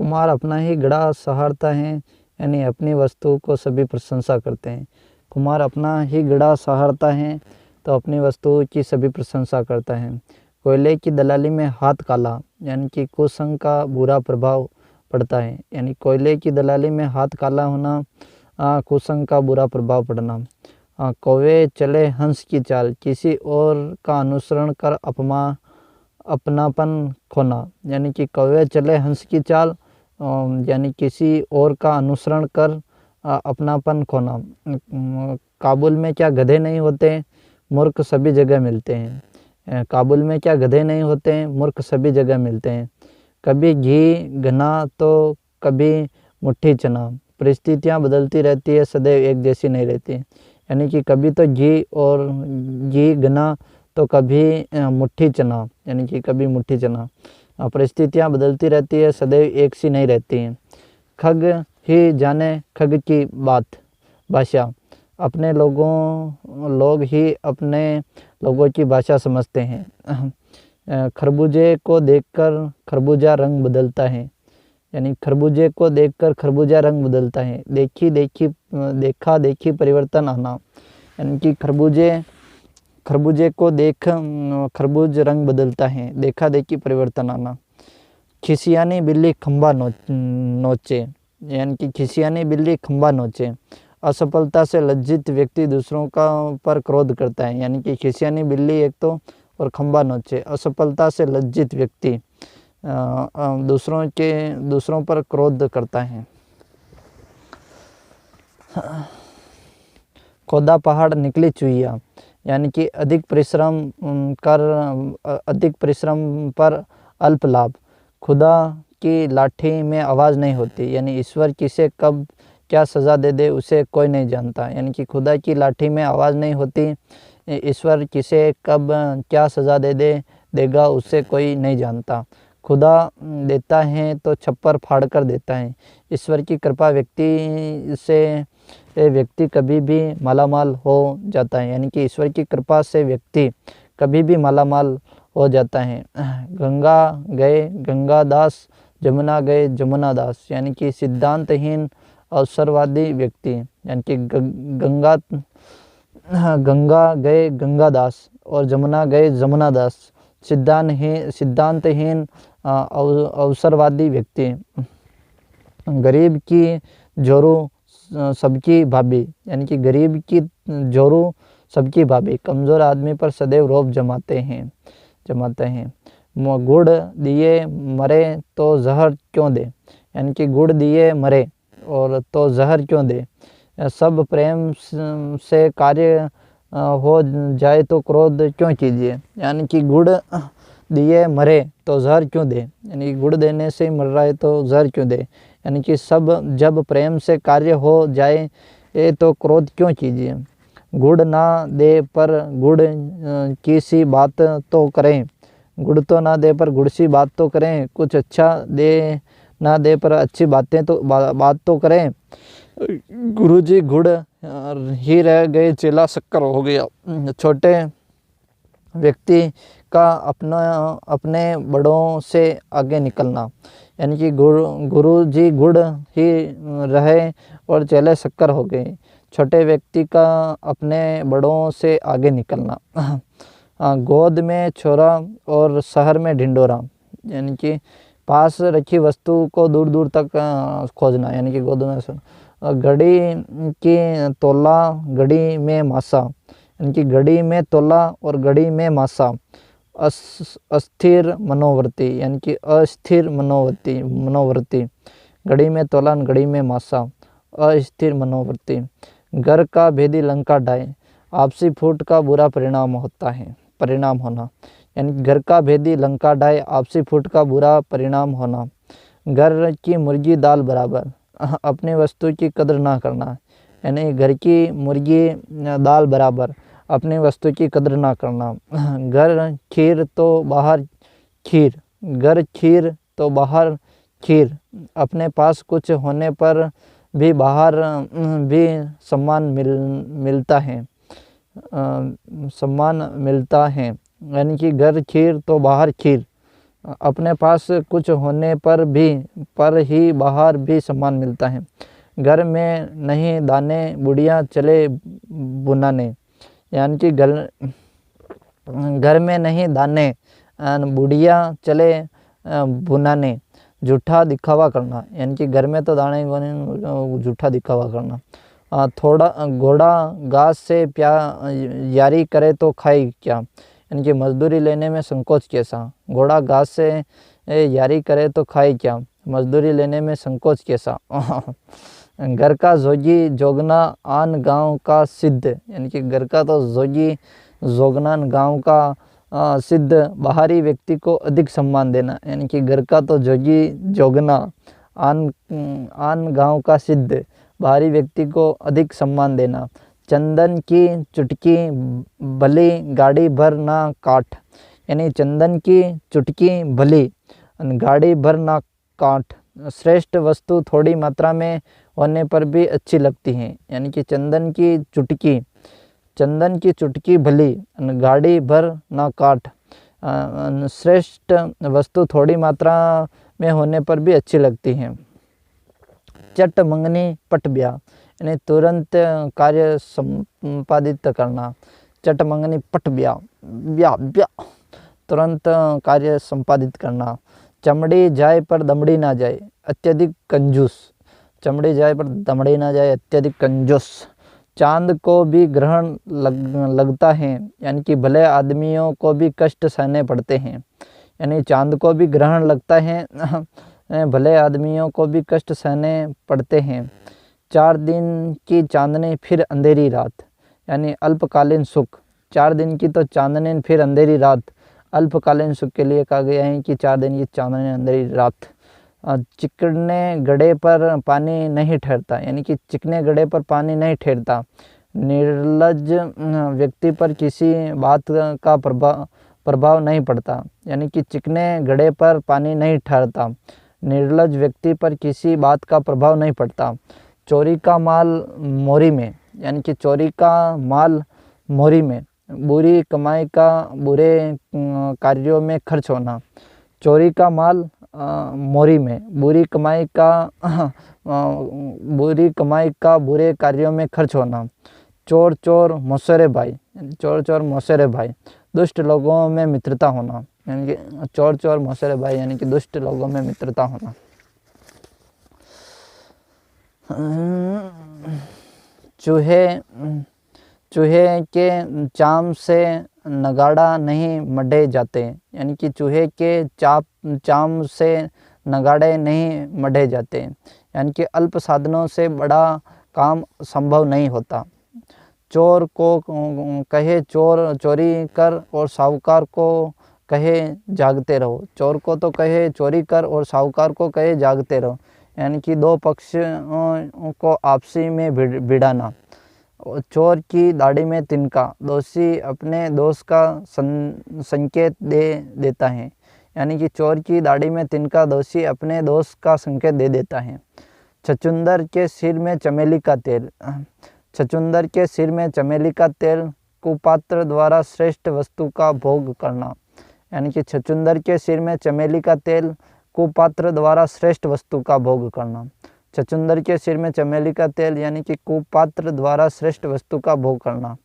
कुम्हार अपना ही गड़ा सहारता है, यानी अपनी वस्तु को सभी प्रशंसा करते हैं। कुम्हार अपना ही गड़ा सहारता है तो अपनी वस्तु की सभी प्रशंसा करता है। कोयले की दलाली में हाथ काला, यानी कि कुसंग का बुरा प्रभाव पड़ता है। यानी कोयले की दलाली में हाथ काला होना, कुसंग का बुरा प्रभाव पड़ना। कौवे चले हंस की चाल, किसी और का अनुसरण कर अपनापन खोना। यानी कि कौवे चले हंस की चाल, यानी किसी और का अनुसरण कर अपनापन खोना। काबुल में क्या गधे नहीं होते, मूर्ख सभी जगह मिलते हैं। काबुल में क्या गधे नहीं होते हैं, मूर्ख सभी जगह मिलते हैं। कभी घी घना तो कभी मुट्ठी चना, परिस्थितियाँ बदलती रहती है, सदैव एक जैसी नहीं रहती। यानी कि कभी तो घी घना तो कभी मुट्ठी चना, यानी कि कभी मुट्ठी चना। परिस्थितियाँ बदलती रहती है, सदैव एक सी नहीं रहती हैं। खग ही जाने खग की भाषा, अपने लोग ही अपने लोगों की भाषा समझते हैं। खरबूजे को देखकर खरबूजा रंग बदलता है, यानी खरबूजे को देखकर खरबूजा रंग बदलता है। देखा देखी परिवर्तन आना, यानी कि खरबूजे को देख खरबूज रंग बदलता है, देखा देखी परिवर्तन आना। खिसियानी बिल्ली खंबा नोचे, यानी कि खिसियानी बिल्ली खंबा नोचे। असफलता से लज्जित व्यक्ति दूसरों पर क्रोध करता है, यानी कि खिसियानी बिल्ली एक तो, और खंबा नोचे। असफलता से लज्जित व्यक्ति दूसरों पर क्रोध करता है। खोदा पहाड़ निकली चुहिया, यानी कि अधिक परिश्रम पर अल्प लाभ। खुदा की लाठी में आवाज़ नहीं होती, यानी ईश्वर किसे कब क्या सज़ा दे दे उसे कोई नहीं जानता। यानी कि खुदा की लाठी में आवाज़ नहीं होती, ईश्वर किसे कब क्या सज़ा देगा उसे कोई नहीं जानता। खुदा देता है तो छप्पर फाड़ कर देता है। ईश्वर की कृपा व्यक्ति कभी भी मालामाल हो जाता है, यानी कि ईश्वर की कृपा से व्यक्ति कभी भी मालामाल हो जाता है। गंगा गए गंगादास, जमुना गए जमुनादास, यानी कि सिद्धांतहीन अवसरवादी व्यक्ति। यानी कि गंगा गए गंगादास और जमुना गए जमुनादास, सिद्धांतहीन अवसरवादी व्यक्ति। गरीब की जोरू सबकी भाभी, यानी कि गरीब की जोरू सबकी भाभी। कमज़ोर आदमी पर सदैव रौब जमाते हैं। गुड़ दिए मरे तो जहर क्यों दे, यानी कि गुड़ दिए मरे और तो जहर क्यों दे। सब प्रेम से कार्य हो जाए तो क्रोध क्यों कीजिए, यानी कि गुड़ दिए मरे तो जहर क्यों दे, यानी गुड़ देने से मर रहा है तो जहर क्यों दे। यानी कि सब जब प्रेम से कार्य हो जाए तो क्रोध क्यों कीजिए। गुड़ ना दे पर गुड़ की सी बात तो करें, गुड़ तो ना दे पर गुड़ सी बात तो करें। कुछ अच्छा दे ना दे पर अच्छी बात तो करें। गुरुजी गुड़ ही रह गए, चेला शक्कर हो गया। छोटे व्यक्ति का अपने बड़ों से आगे निकलना, यानी कि गुरुजी गुड़ ही रहे और चेले शक्कर हो गए। छोटे व्यक्ति का अपने बड़ों से आगे निकलना। गोद में छोरा और शहर में ढिंडोरा, यानी कि पास रखी वस्तु को दूर दूर तक खोजना, यानी कि गोद में। घड़ी की तोला घड़ी में मासा, यानी कि घड़ी में तोला और घड़ी में मासा। अस्थिर मनोवृत्ति, यानी कि अस्थिर मनोवृत्ति। घड़ी में तोला घड़ी में मासा, अस्थिर मनोवृत्ति। घर का भेदी लंका ढाए, आपसी फूट का बुरा परिणाम होना, यानी घर का भेदी लंका ढाए, आपसी फूट का बुरा परिणाम होना। घर की मुर्गी दाल बराबर, अपनी वस्तु की कदर ना करना, यानी घर की मुर्गी दाल बराबर, अपनी वस्तु की कदर ना करना। घर खीर तो बाहर खीर, अपने पास कुछ होने पर भी बाहर भी सम्मान मिलता है, यानी कि घर खीर तो बाहर खीर, अपने पास कुछ होने पर ही बाहर भी सम्मान मिलता है। घर में नहीं दाने बुढ़िया चले बुनाने, यानी कि घर में नहीं दाने बुढ़िया चले बुनाने, झूठा दिखावा करना, यानी कि घर में तो दाने झूठा दिखावा करना। थोड़ा घोड़ा घास से यारी करे तो खाए क्या, यानी कि मजदूरी लेने में संकोच कैसा। घोड़ा घास से यारी करे तो खाए क्या, मजदूरी लेने में संकोच कैसा। घर का जोगी जोगना आन गांव का सिद्ध, यानी कि घर का तो जोगी जोगना गांव का सिद्ध, बाहरी व्यक्ति को अधिक सम्मान देना, यानी कि घर का तो जोगी जोगना आन गांव का सिद्ध, बाहरी व्यक्ति को अधिक सम्मान देना। चंदन की चुटकी भली गाड़ी भर ना काट, यानी चंदन की चुटकी भली गाड़ी भर ना काट, श्रेष्ठ वस्तु थोड़ी मात्रा में होने पर भी अच्छी लगती है, यानी कि चंदन की चुटकी भली गाड़ी भर ना काट, श्रेष्ठ वस्तु थोड़ी मात्रा में होने पर भी अच्छी लगती हैं। चट मंगनी पट ब्याह, यानी तुरंत कार्य संपादित करना। चट मंगनी पट ब्याह, ब्याह तुरंत कार्य संपादित करना। चमड़ी जाए पर दमड़ी ना जाए, अत्यधिक कंजूस, चमड़ी जाए पर दमड़ी ना जाए, अत्यधिक कंजूस। चांद को भी ग्रहण लगता है, यानी कि भले आदमियों को भी कष्ट सहने पड़ते हैं, यानी चांद को भी ग्रहण लगता है, भले आदमियों को भी कष्ट सहने पड़ते हैं। 4 दिन की चांदनी फिर अंधेरी रात, यानी अल्पकालीन सुख। 4 दिन की तो चांदनी फिर अंधेरी रात, अल्पकालीन सुख के लिए कहा गया है कि 4 दिन की चांदनी अंधेरी रात। चिकने गड्ढे पर पानी नहीं ठहरता, यानी कि चिकने गड्ढे पर पानी नहीं ठहरता। निर्लज्ज व्यक्ति पर किसी बात का प्रभाव नहीं पड़ता, यानी कि चिकने गड्ढे पर पानी नहीं ठहरता। निर्लज्ज व्यक्ति पर किसी बात का प्रभाव नहीं पड़ता। चोरी का माल मोरी में, यानी कि चोरी का माल मोरी में। बुरी कमाई का बुरे कार्यों में खर्च होना। चोरी का माल मोरी में, बुरी कमाई का बुरे कार्यों में खर्च होना। चोर चोर मौसेरे भाई, चोर चोर मौसेरे भाई, दुष्ट लोगों में मित्रता होना, यानी कि चोर चोर मौसेरे भाई, यानी कि दुष्ट लोगों में मित्रता होना। चूहे के चाम से नगाड़ा नहीं मढ़े जाते, यानी कि चूहे के चाम से नगाड़े नहीं मढ़े जाते, यानी कि अल्प साधनों से बड़ा काम संभव नहीं होता। चोर को कहे चोरी कर और साहूकार को कहे जागते रहो। चोर को तो कहे चोरी कर और साहूकार को कहे जागते रहो, यानी कि दो पक्ष को आपसी में भिड़ाना। चोर की दाढ़ी में तिनका, दोषी अपने दोष का संकेत देता है, यानी कि चोर की दाढ़ी में तिनका, दोषी अपने दोष का संकेत दे देता है। छछूंदर के सिर में चमेली का तेल, छछूंदर के सिर में चमेली का तेल, कुपात्र द्वारा श्रेष्ठ वस्तु का भोग करना, यानी कि छछूंदर के सिर में चमेली का तेल, कुपात्र द्वारा श्रेष्ठ वस्तु का भोग करना। छछूंदर के सिर में चमेली का तेल, यानी कि कुपात्र द्वारा श्रेष्ठ वस्तु का भोग करना।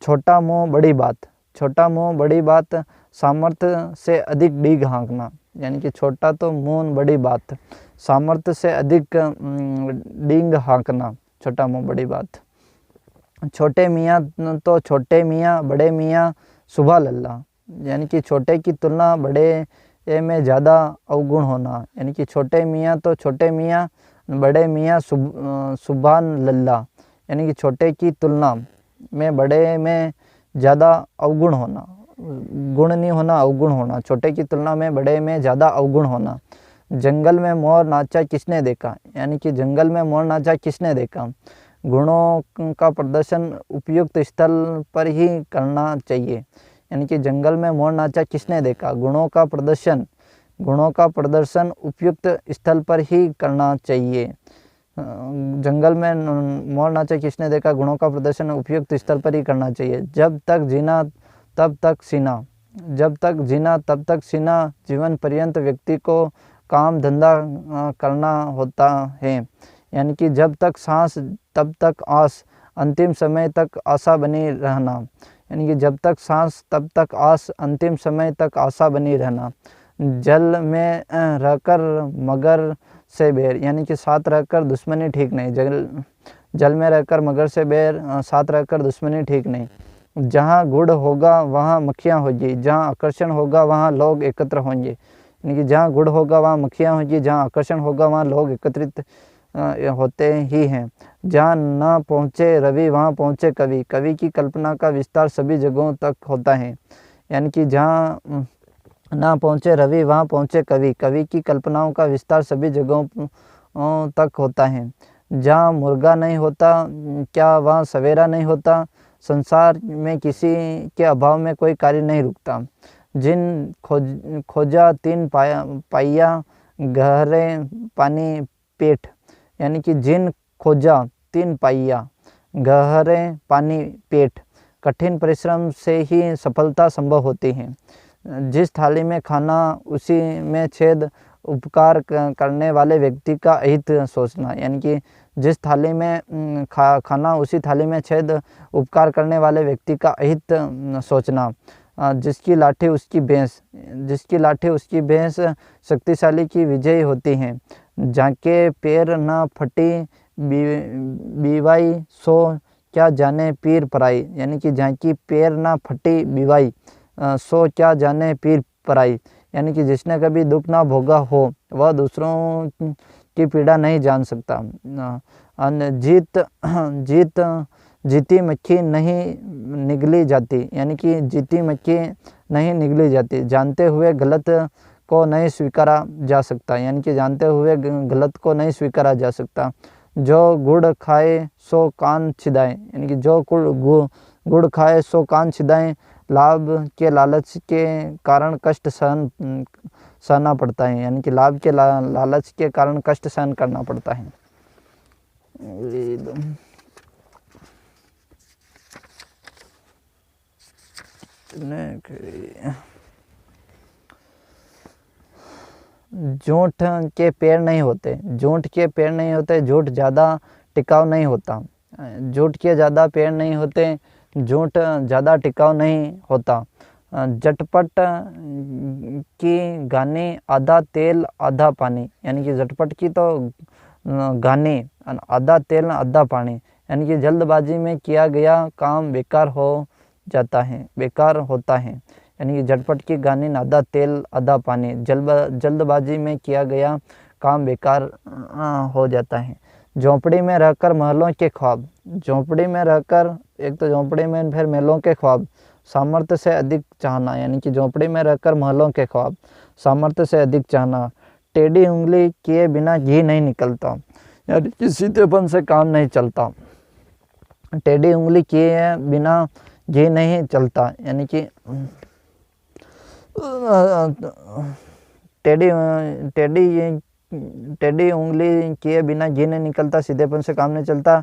छोटा मुंह बड़ी बात, छोटा मुंह बड़ी बात, सामर्थ्य से अधिक डींग हाँकना, यानी कि छोटा तो मुंह बड़ी बात, सामर्थ्य से अधिक डींग हाँकना, छोटा मुंह बड़ी बात। छोटे मियाँ तो छोटे मियाँ, बड़े मियाँ सुबह लल्ला, यानी कि छोटे की तुलना बड़े में ज़्यादा अवगुण होना, यानी कि छोटे मियाँ तो छोटे मियाँ, बड़े मियाँ सुभान लल्ला, यानी कि छोटे की तुलना में बड़े में ज़्यादा अवगुण होना, गुण नहीं होना, अवगुण होना। छोटे की तुलना में बड़े में ज़्यादा अवगुण होना। जंगल में मोर नाचा किसने देखा, यानी कि जंगल में मोर नाचा किसने देखा। गुणों का प्रदर्शन उपयुक्त स्थल पर ही करना चाहिए, यानी कि जंगल में मोर नाचा किसने देखा। गुणों का प्रदर्शन उपयुक्त स्थल पर ही करना चाहिए। जंगल में मोर नाचा किसने देखा, गुणों का प्रदर्शन उपयुक्त स्थल पर ही करना चाहिए। जब तक जीना तब तक सीना, जब तक जीना तब तक सीना, जीवन पर्यंत व्यक्ति को काम धंधा करना होता है। यानी कि जब तक सांस तब तक आस, अंतिम समय तक आशा बनी रहना। यानी कि जब तक सांस तब तक आस, अंतिम समय तक आशा बनी रहना। जल में रहकर मगर से बैर, यानी कि साथ रहकर दुश्मनी ठीक नहीं। जल में रहकर मगर से बैर, साथ रहकर दुश्मनी ठीक नहीं। जहाँ गुड़ होगा वहाँ मक्खियाँ होंगी, जहाँ आकर्षण होगा वहाँ लोग एकत्र होंगे। यानी कि जहाँ गुड़ होगा वहाँ मक्खियाँ होंगी, जहाँ आकर्षण होगा वहाँ लोग एकत्रित होते ही हैं। जहाँ न पहुँचे रवि वहाँ पहुँचे कवि, कवि की कल्पना का विस्तार सभी जगहों तक होता है। यानी कि जहाँ ना पहुँचे रवि वहाँ पहुँचे कवि, कवि की कल्पनाओं का विस्तार सभी जगहों तक होता है। जहाँ मुर्गा नहीं होता क्या वहाँ सवेरा नहीं होता। संसार में किसी के अभाव में कोई कार्य नहीं रुकता। जिन खोजा तीन पाइया, गहरे पानी पेट। यानी कि जिन खोजा तीन पाइया, गहरे पानी पेट। कठिन परिश्रम से ही सफलता संभव होती है। जिस थाली में खाना उसी में छेद, उपकार करने वाले व्यक्ति का हित सोचना। यानी कि जिस थाली में खाना उसी थाली में छेद, उपकार करने वाले व्यक्ति का हित सोचना। जिसकी लाठी उसकी भैंस, जिसकी लाठी उसकी भैंस शक्तिशाली की विजयी होती है। जाके पैर न फटी बीवाई, सो क्या जाने पीर पराई। यानी कि जाकी पैर न फटी बीवाई, सो क्या जाने पीर पराई। यानी कि जिसने कभी दुख ना भोगा हो वह दूसरों की पीड़ा नहीं जान सकता। जीती मक्खी नहीं निगली जाती। यानी कि जीती मक्खी नहीं निगली जाती। जानते हुए गलत को नहीं स्वीकारा जा सकता। यानी कि जानते हुए गलत को नहीं स्वीकारा जा सकता। जो गुड़ खाए सो कान छिदाए। यानी कि जो गुड़ खाए सो कान छिदाए। लाभ के लालच के कारण कष्ट सहना पड़ता है। यानी कि लाभ के लालच के कारण कष्ट सहन करना पड़ता है। झूठ के पैर नहीं होते, झूठ के पैर नहीं होते, झूठ ज़्यादा टिकाऊ नहीं होता। झूठ के ज़्यादा पैर नहीं होते, झूठ ज़्यादा टिकाऊ नहीं होता। झटपट की गाने आधा तेल आधा पानी। यानी कि झटपट की तो गाने, आधा तेल आधा पानी। यानी कि जल्दबाजी में किया गया काम बेकार हो जाता है, बेकार होता है। यानी कि झटपट की गाने आधा तेल आधा पानी। जल्दबाजी में किया गया काम बेकार हो जाता है। झोंपड़ी में रहकर महलों के ख्वाब। झोंपड़ी में रहकर, एक तो झोंपड़ी में फिर महलों के ख्वाब। सामर्थ्य से अधिक चाहना। यानी कि झोंपड़ी में रहकर महलों के ख्वाब, सामर्थ्य से अधिक चाहना। टेढ़ी उंगली किए बिना घी नहीं निकलता। यानी कि सीधेपन से काम नहीं चलता। टेढ़ी उंगली किए बिना घी नहीं चलता। यानी कि टेढ़ी उंगली किए बिना घी नहीं निकलता, सीधेपन से काम नहीं चलता।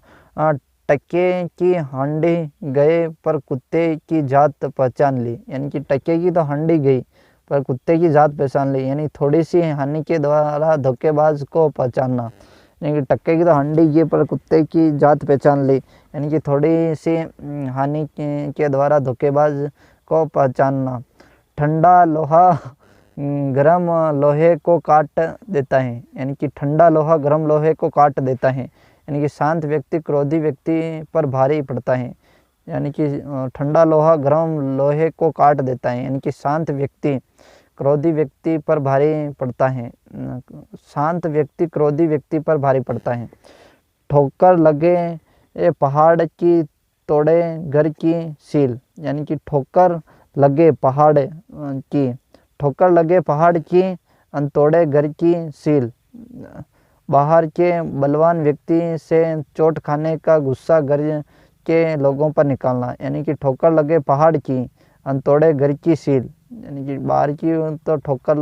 टक्के की हांडी गए पर कुत्ते की जात पहचान ली। यानी कि टक्के की तो हांडी गई पर कुत्ते की जात पहचान ली। यानी थोड़ी सी हानि के द्वारा धोखेबाज को पहचानना। यानी कि टक्के की तो हांडी गई पर कुत्ते की जात पहचान ली। यानी कि थोड़ी सी हानि के द्वारा धोखेबाज को पहचानना। ठंडा लोहा गर्म लोहे को काट देता है। यानी कि ठंडा लोहा गर्म लोहे को काट देता है। यानी कि शांत व्यक्ति क्रोधी व्यक्ति पर भारी पड़ता है। यानी कि ठंडा लोहा गर्म लोहे को काट देता है। यानी कि शांत व्यक्ति क्रोधी व्यक्ति पर भारी पड़ता है। शांत व्यक्ति क्रोधी व्यक्ति पर भारी पड़ता है। ठोकर लगे पहाड़ की तोड़े घर की सील। यानी कि ठोकर लगे पहाड़ की, ठोकर लगे पहाड़ की तोड़े घर की सील। बाहर के बलवान व्यक्ति से चोट खाने का गुस्सा घर के लोगों पर निकालना। यानी कि ठोकर लगे पहाड़ की तोड़े घर की सील। यानी कि बाहर की तो ठोकर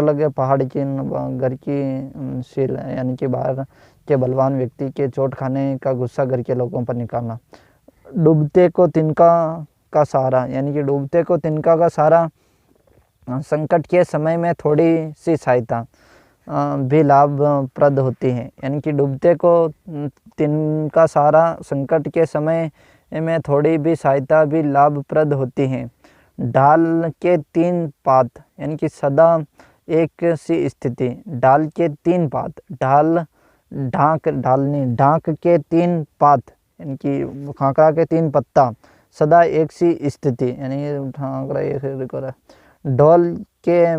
लगे पहाड़ की घर की सील। यानी कि बाहर के बलवान व्यक्ति के चोट खाने का गुस्सा घर के लोगों पर निकालना। डूबते को तिनका का सहारा, यानी कि डूबते को तिनका का सहारा संकट के समय में थोड़ी सी सहायता भी लाभप्रद होती है। यानी कि डूबते को तिनका सहारा संकट के समय में थोड़ी भी सहायता भी लाभप्रद होती है। ढाल के तीन पात, यानी कि सदा एक सी स्थिति। ढाल के तीन पात, ढाल ढाक ढालनी, ढाक के तीन पात, यानी कि खाकरा के तीन पत्ता, सदा एक सी स्थिति, यानी खाकरा एक। ढोल के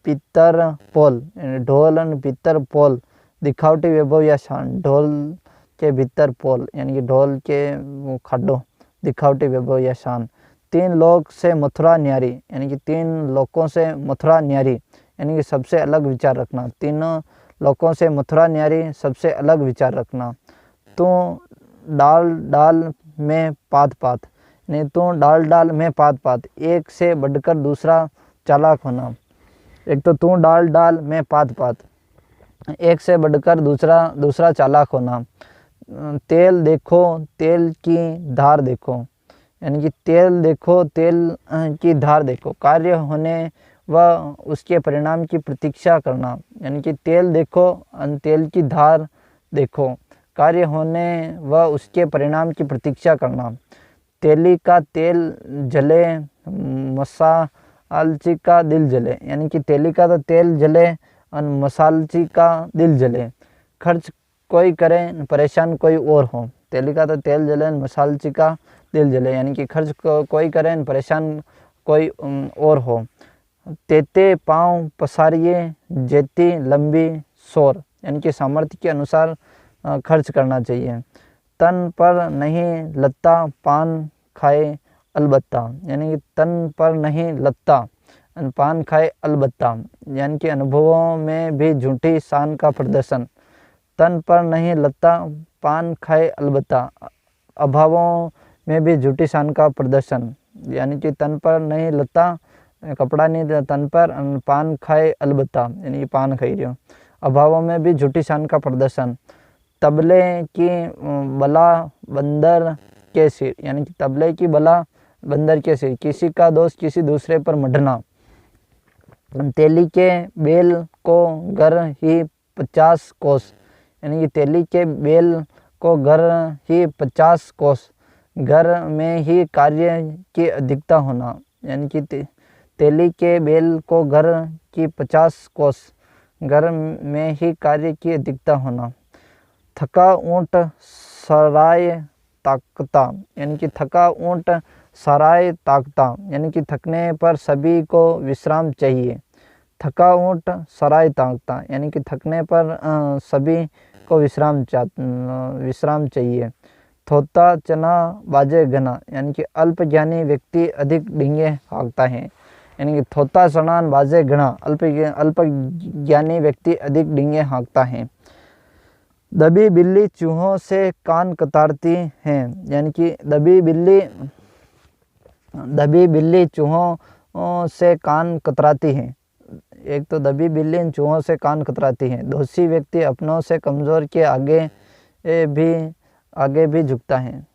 पितर पोल, ढोल और पितर पोल, दिखावटी वैभव या शान। ढोल के भीतर पोल, यानी कि ढोल के खड्डो, दिखावटी वैभव या शान। तीन लोक से मथुरा न्यारी, यानी कि तीन लोकों से मथुरा न्यारी, यानी कि सबसे अलग विचार रखना। तीनों लोकों से मथुरा न्यारी, सबसे अलग विचार रखना। तू डाल डाल में पात पात, नहीं तू डाल डाल में पात पात, एक से बढ़कर दूसरा चालाक होना। एक तो तू डाल डाल में पात पात, एक से बढ़कर दूसरा चालाक होना। तेल देखो तेल की धार देखो, यानी कि तेल देखो तेल की धार देखो, कार्य होने व उसके परिणाम की प्रतीक्षा करना। यानी कि तेल देखो और तेल की धार देखो, कार्य होने व उसके परिणाम की प्रतीक्षा करना। तेली का तेल जले, मसालची का दिल जले, यानी कि तेली का तो तेल जले और मसालची का दिल जले। खर्च कोई करे परेशान कोई और हो, तेली का तो तेल जले और मसालची का दिल जले, यानी कि खर्च कोई करे परेशान कोई और हो। तेते पाँव पसारिए जेती लंबी शोर, यानी कि सामर्थ्य के अनुसार खर्च करना चाहिए। तन पर नहीं लत्ता पान खाए अलबत्ता, यानी कि तन पर नहीं लत्ता पान खाए अलबत्ता, यानी कि अनुभवों में भी झूठी शान का प्रदर्शन। तन पर नहीं लत्ता पान खाए अलबत्ता, अभावों में भी झूठी शान का प्रदर्शन, यानी कि तन पर नहीं लत्ता, कपड़ा नहीं तन पर, पान खाए अलबत्ता, यानी कि पान खाई रहे हो, अभावों में भी झूठी शान का प्रदर्शन। तबले की बला बंदर के सिर, यानी कि तबले की बला बंदर के सिर, किसी का दोष किसी दूसरे पर मढ़ना। तेली के बेल को घर ही 50 कोस, यानी कि तेली के बेल को घर ही 50 कोस, घर में ही कार्य की अधिकता होना। यानी कि तेली के बेल को घर की 50 कोस, घर में ही कार्य की अधिकता होना। थका ऊँट सराय ताकता, यानी कि थका ऊँट सराय ताकता, यानी कि थकने पर सभी को विश्राम चाहिए। थका ऊँट सराय ताकता, यानी कि थकने पर सभी को विश्राम चाहिए। थोता चना बाजे घना, यानी कि अल्पज्ञानी व्यक्ति अधिक डींगे हाँकता है, यानी कि थोता चना बाजे घना, अल्पज्ञानी व्यक्ति अधिक डींगे हाँकता है। दबी बिल्ली चूहों से कान कतराती है, यानी कि दबी बिल्ली चूहों से कान कतराती है। एक तो दबी बिल्ली चूहों से कान कतराती है। दोषी व्यक्ति अपनों से कमज़ोर के आगे भी झुकता है।